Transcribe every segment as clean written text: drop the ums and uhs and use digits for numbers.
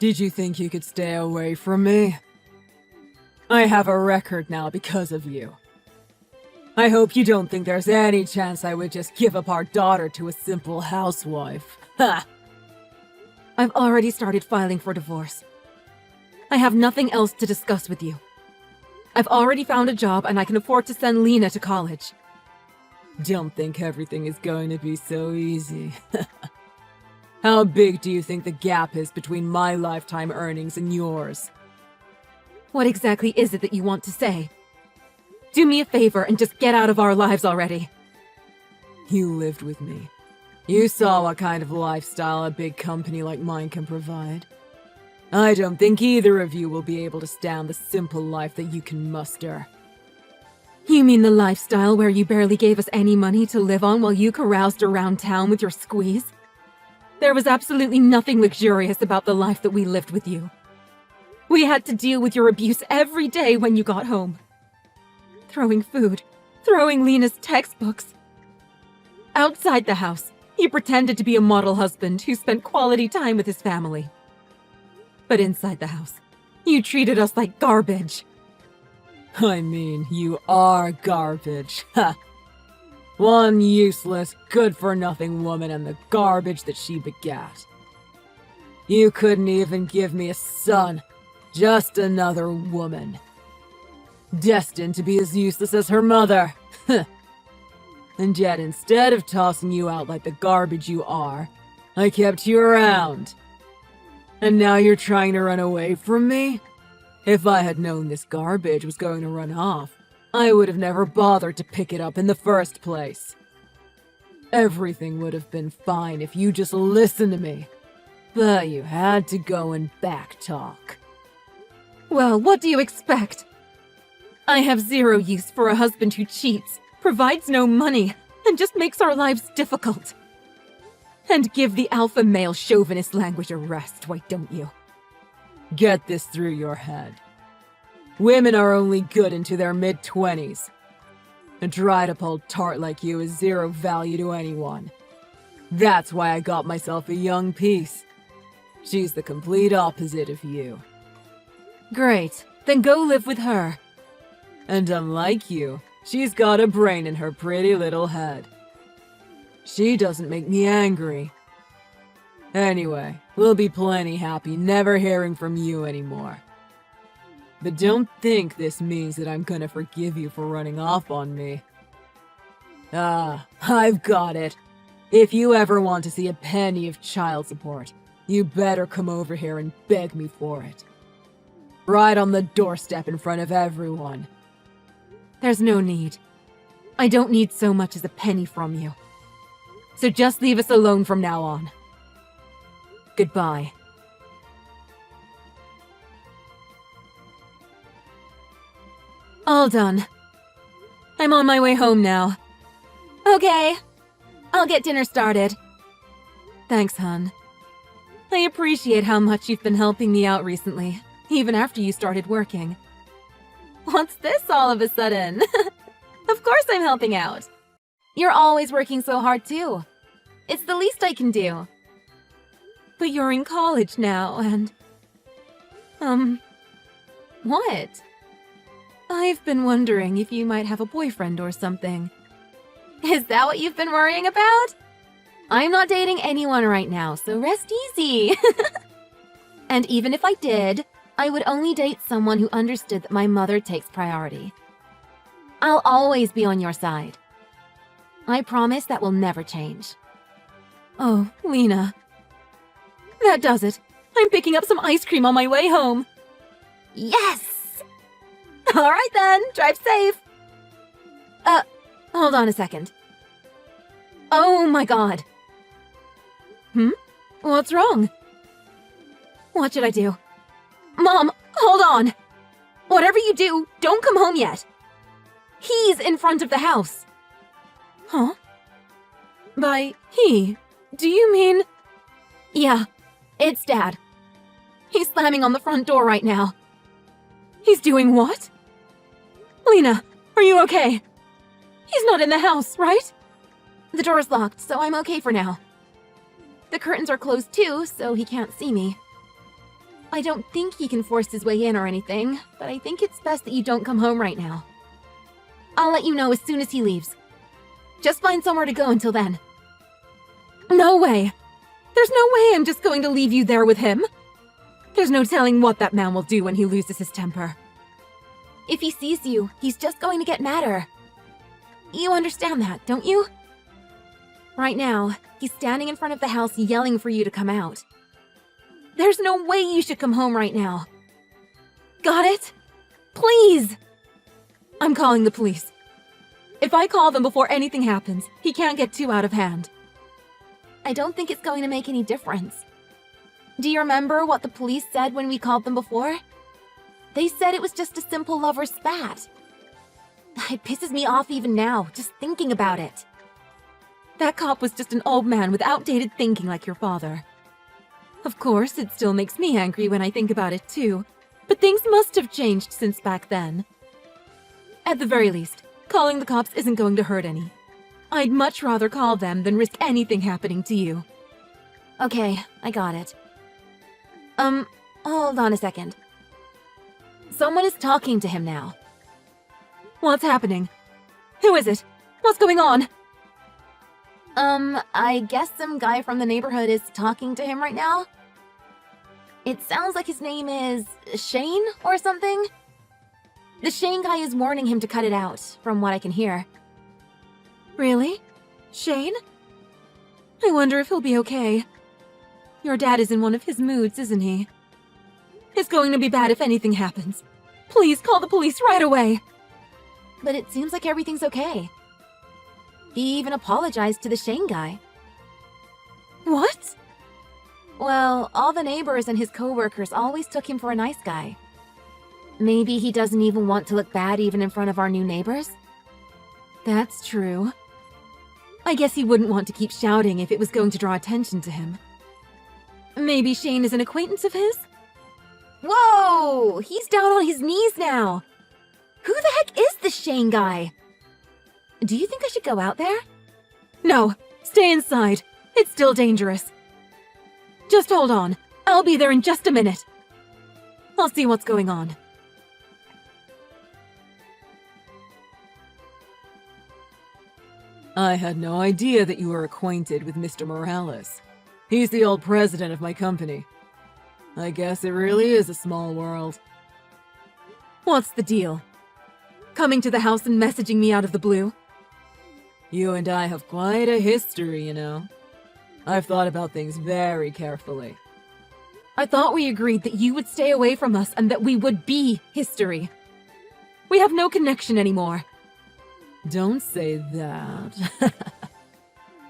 Did you think you could stay away from me? I have a record now because of you. I hope you don't think there's any chance I would just give up our daughter to a simple housewife. Ha! I've already started filing for divorce. I have nothing else to discuss with you. I've already found a job and I can afford to send Lena to college. Don't think everything is going to be so easy. How big do you think the gap is between my lifetime earnings and yours? What exactly is it that you want to say? Do me a favor and just get out of our lives already. You lived with me. You saw what kind of lifestyle a big company like mine can provide. I don't think either of you will be able to stand the simple life that you can muster. You mean the lifestyle where you barely gave us any money to live on while you caroused around town with your squeeze? There was absolutely nothing luxurious about the life that we lived with you. We had to deal with your abuse every day when you got home. Throwing food, throwing Lena's textbooks. Outside the house, you pretended to be a model husband who spent quality time with his family. But inside the house, you treated us like garbage. I mean, you are garbage. Ha! One useless, good-for-nothing woman and the garbage that she begat. You couldn't even give me a son, just another woman. Destined to be as useless as her mother. And yet, instead of tossing you out like the garbage you are, I kept you around. And now you're trying to run away from me? If I had known this garbage was going to run off, I would have never bothered to pick it up in the first place. Everything would have been fine if you just listened to me. But you had to go and backtalk. Well, what do you expect? I have zero use for a husband who cheats, provides no money, and just makes our lives difficult. And give the alpha male chauvinist language a rest, why don't you? Get this through your head. Women are only good into their mid-20s. A dried-up old tart like you is zero value to anyone. That's why I got myself a young piece. She's the complete opposite of you. Great, then go live with her. And unlike you, she's got a brain in her pretty little head. She doesn't make me angry. Anyway, we'll be plenty happy never hearing from you anymore. But don't think this means that I'm gonna forgive you for running off on me. Ah, I've got it. If you ever want to see a penny of child support, you better come over here and beg me for it. Right on the doorstep in front of everyone. There's no need. I don't need so much as a penny from you. So just leave us alone from now on. Goodbye. All done. I'm on my way home now. Okay. I'll get dinner started. Thanks, hon. I appreciate how much you've been helping me out recently, even after you started working. What's this all of a sudden? Of course I'm helping out. You're always working so hard too. It's the least I can do. But you're in college now and... What? I've been wondering if you might have a boyfriend or something. Is that what you've been worrying about? I'm not dating anyone right now, so rest easy. And even if I did, I would only date someone who understood that my mother takes priority. I'll always be on your side. I promise that will never change. Oh, Lena. That does it. I'm picking up some ice cream on my way home. Yes! All right then, drive safe. Hold on a second. Oh my god. What's wrong? What should I do? Mom, hold on! Whatever you do, don't come home yet. He's in front of the house. Huh? By he, do you mean... Yeah, it's Dad. He's slamming on the front door right now. He's doing what? Lena, are you okay? He's not in the house, right? The door's locked, so I'm okay for now. The curtains are closed too, so he can't see me. I don't think he can force his way in or anything, but I think it's best that you don't come home right now. I'll let you know as soon as he leaves. Just find somewhere to go until then. No way! There's no way I'm just going to leave you there with him. There's no telling what that man will do when he loses his temper. If he sees you, he's just going to get madder. You understand that, don't you? Right now, he's standing in front of the house yelling for you to come out. There's no way you should come home right now. Got it? Please! I'm calling the police. If I call them before anything happens, he can't get too out of hand. I don't think it's going to make any difference. Do you remember what the police said when we called them before? They said it was just a simple lover's spat. It pisses me off even now, just thinking about it. That cop was just an old man with outdated thinking like your father. Of course, it still makes me angry when I think about it too, but things must have changed since back then. At the very least, calling the cops isn't going to hurt any. I'd much rather call them than risk anything happening to you. Okay, I got it. Hold on a second. Someone is talking to him now. What's happening? Who is it? What's going on? I guess some guy from the neighborhood is talking to him right now. It sounds like his name is Shane or something. The Shane guy is warning him to cut it out, from what I can hear. Really? Shane? I wonder if he'll be okay. Your dad is in one of his moods, isn't he? It's going to be bad if anything happens. Please call the police right away. But it seems like everything's okay. He even apologized to the Shane guy. What? Well, all the neighbors and his coworkers always took him for a nice guy. Maybe he doesn't even want to look bad even in front of our new neighbors? That's true. I guess he wouldn't want to keep shouting if it was going to draw attention to him. Maybe Shane is an acquaintance of his? Whoa! He's down on his knees now! Who the heck is this Shane guy? Do you think I should go out there? No, stay inside. It's still dangerous. Just hold on. I'll be there in just a minute. I'll see what's going on. I had no idea that you were acquainted with Mr. Morales. He's the old president of my company. I guess it really is a small world. What's the deal? Coming to the house and messaging me out of the blue? You and I have quite a history, you know. I've thought about things very carefully. I thought we agreed that you would stay away from us and that we would be history. We have no connection anymore. Don't say that.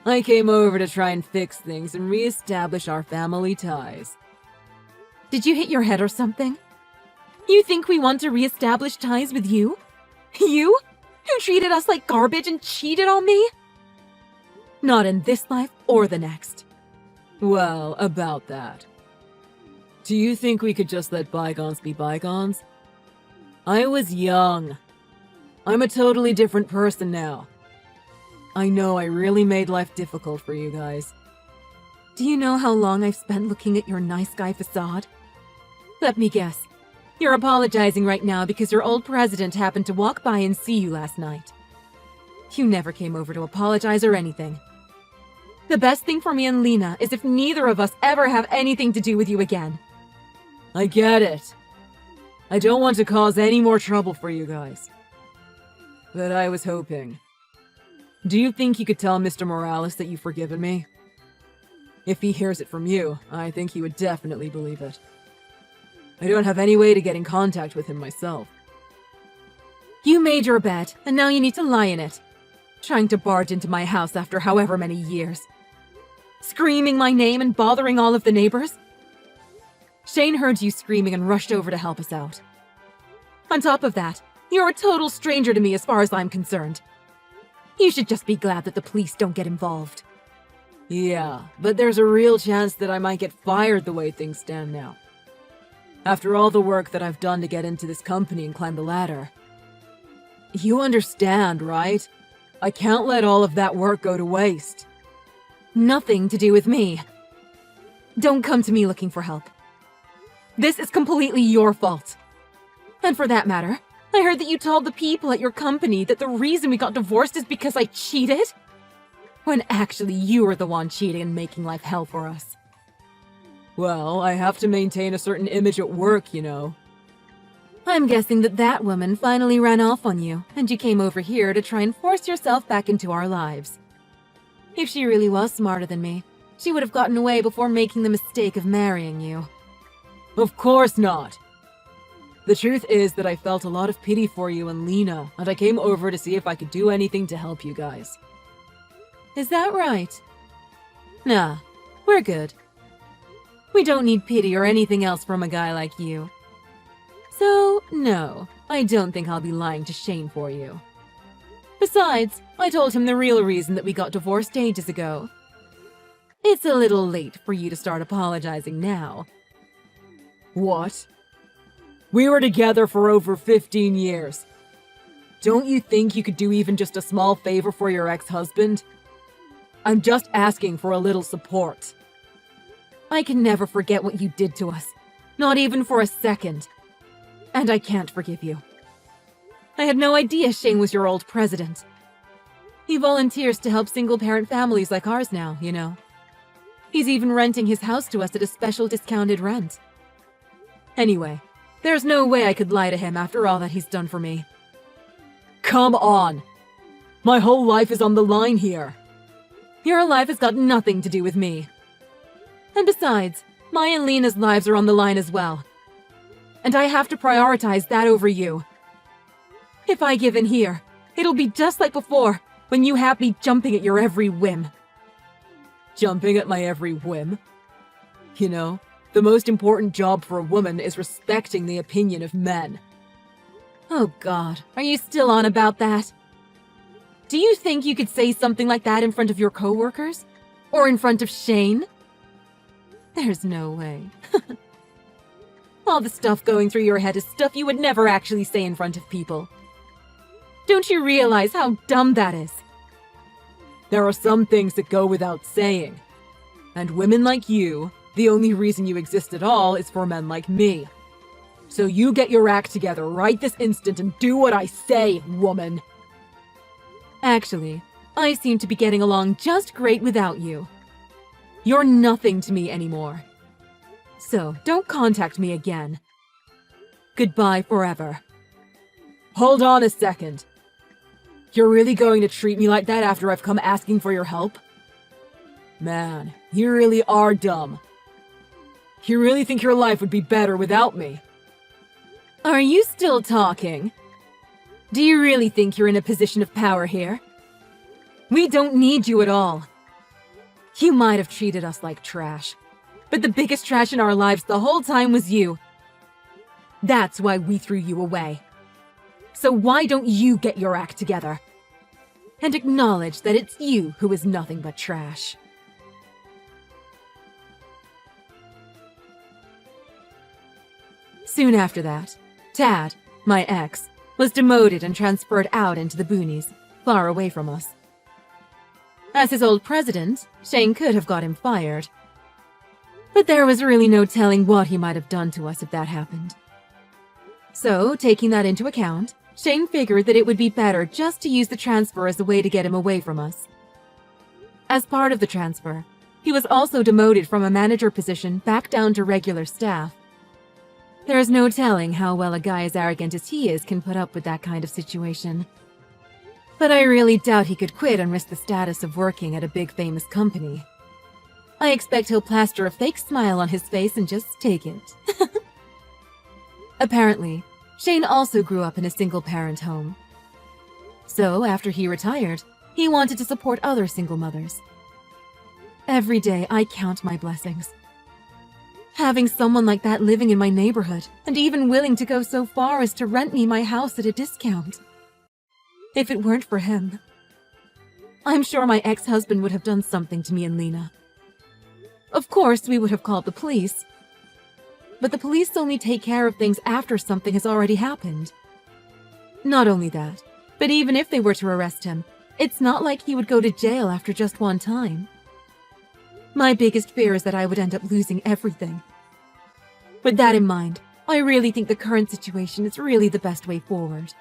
I came over to try and fix things and reestablish our family ties. Did you hit your head or something? You think we want to reestablish ties with you? You? Who treated us like garbage and cheated on me? Not in this life or the next. Well, about that. Do you think we could just let bygones be bygones? I was young. I'm a totally different person now. I know I really made life difficult for you guys. Do you know how long I've spent looking at your nice guy facade? Let me guess. You're apologizing right now because your old president happened to walk by and see you last night. You never came over to apologize or anything. The best thing for me and Lena is if neither of us ever have anything to do with you again. I get it. I don't want to cause any more trouble for you guys. But I was hoping. Do you think you could tell Mr. Morales that you've forgiven me? If he hears it from you, I think he would definitely believe it. I don't have any way to get in contact with him myself. You made your bed, and now you need to lie in it. Trying to barge into my house after however many years. Screaming my name and bothering all of the neighbors. Shane heard you screaming and rushed over to help us out. On top of that, you're a total stranger to me as far as I'm concerned. You should just be glad that the police don't get involved. Yeah, but there's a real chance that I might get fired the way things stand now. After all the work that I've done to get into this company and climb the ladder. You understand, right? I can't let all of that work go to waste. Nothing to do with me. Don't come to me looking for help. This is completely your fault. And for that matter, I heard that you told the people at your company that the reason we got divorced is because I cheated? When actually you were the one cheating and making life hell for us. Well, I have to maintain a certain image at work, you know. I'm guessing that that woman finally ran off on you, and you came over here to try and force yourself back into our lives. If she really was smarter than me, she would have gotten away before making the mistake of marrying you. Of course not. The truth is that I felt a lot of pity for you and Lena, and I came over to see if I could do anything to help you guys. Is that right? Nah, we're good. We don't need pity or anything else from a guy like you. So, no, I don't think I'll be lying to Shane for you. Besides, I told him the real reason that we got divorced ages ago. It's a little late for you to start apologizing now. What? We were together for over 15 years. Don't you think you could do even just a small favor for your ex-husband? I'm just asking for a little support. I can never forget what you did to us. Not even for a second. And I can't forgive you. I had no idea Shane was your old president. He volunteers to help single-parent families like ours now, you know. He's even renting his house to us at a special discounted rent. Anyway, there's no way I could lie to him after all that he's done for me. Come on! My whole life is on the line here. Your life has got nothing to do with me. And besides, my and Lena's lives are on the line as well. And I have to prioritize that over you. If I give in here, it'll be just like before, when you have me jumping at your every whim. Jumping at my every whim? You know, the most important job for a woman is respecting the opinion of men. Oh God, are you still on about that? Do you think you could say something like that in front of your coworkers? Or in front of Shane? There's no way. All the stuff going through your head is stuff you would never actually say in front of people. Don't you realize how dumb that is? There are some things that go without saying. And women like you, the only reason you exist at all is for men like me. So you get your act together right this instant and do what I say, woman. Actually, I seem to be getting along just great without you. You're nothing to me anymore. So don't contact me again. Goodbye forever. Hold on a second. You're really going to treat me like that after I've come asking for your help? Man, you really are dumb. You really think your life would be better without me? Are you still talking? Do you really think you're in a position of power here? We don't need you at all. You might have treated us like trash, but the biggest trash in our lives the whole time was you. That's why we threw you away. So why don't you get your act together? And acknowledge that it's you who is nothing but trash. Soon after that, Tad, my ex, was demoted and transferred out into the boonies, far away from us. As his old president, Shane could have got him fired. But there was really no telling what he might have done to us if that happened. So, taking that into account, Shane figured that it would be better just to use the transfer as a way to get him away from us. As part of the transfer, he was also demoted from a manager position back down to regular staff. There is no telling how well a guy as arrogant as he is can put up with that kind of situation. But I really doubt he could quit and risk the status of working at a big famous company. I expect he'll plaster a fake smile on his face and just take it. Apparently, Shane also grew up in a single-parent home. So, after he retired, he wanted to support other single mothers. Every day, I count my blessings. Having someone like that living in my neighborhood, and even willing to go so far as to rent me my house at a discount. If it weren't for him, I'm sure my ex-husband would have done something to me and Lena. Of course, we would have called the police. But the police only take care of things after something has already happened. Not only that, but even if they were to arrest him, it's not like he would go to jail after just one time. My biggest fear is that I would end up losing everything. With that in mind, I really think the current situation is really the best way forward.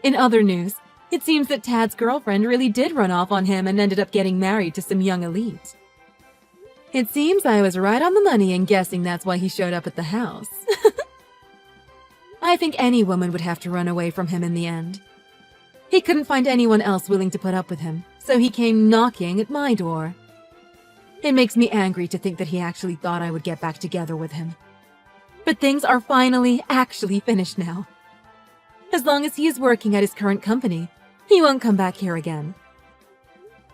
In other news, it seems that Tad's girlfriend really did run off on him and ended up getting married to some young elite. It seems I was right on the money in guessing that's why he showed up at the house. I think any woman would have to run away from him in the end. He couldn't find anyone else willing to put up with him, so he came knocking at my door. It makes me angry to think that he actually thought I would get back together with him. But things are finally actually finished now. As long as he is working at his current company, he won't come back here again.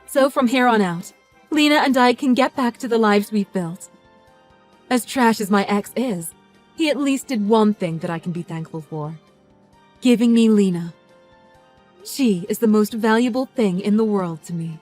So from here on out, Lena and I can get back to the lives we've built. As trash as my ex is, he at least did one thing that I can be thankful for. Giving me Lena. She is the most valuable thing in the world to me.